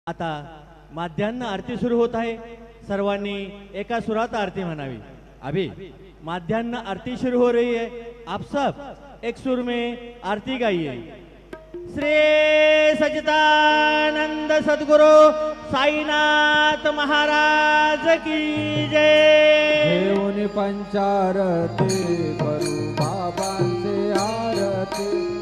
आता माध्यान्ह आरती सुरू होत आहे। सर्वांनी एका सुरात आरती म्हणावी। अभी माध्यान्ह आरती शुरू हो रही है, आप सब एक सुर में आरती गाइए। श्री सच्चिदानंद सद्गुरु साईनाथ महाराज की जय। देऊनी पंचारती करू बाबांचे आरती।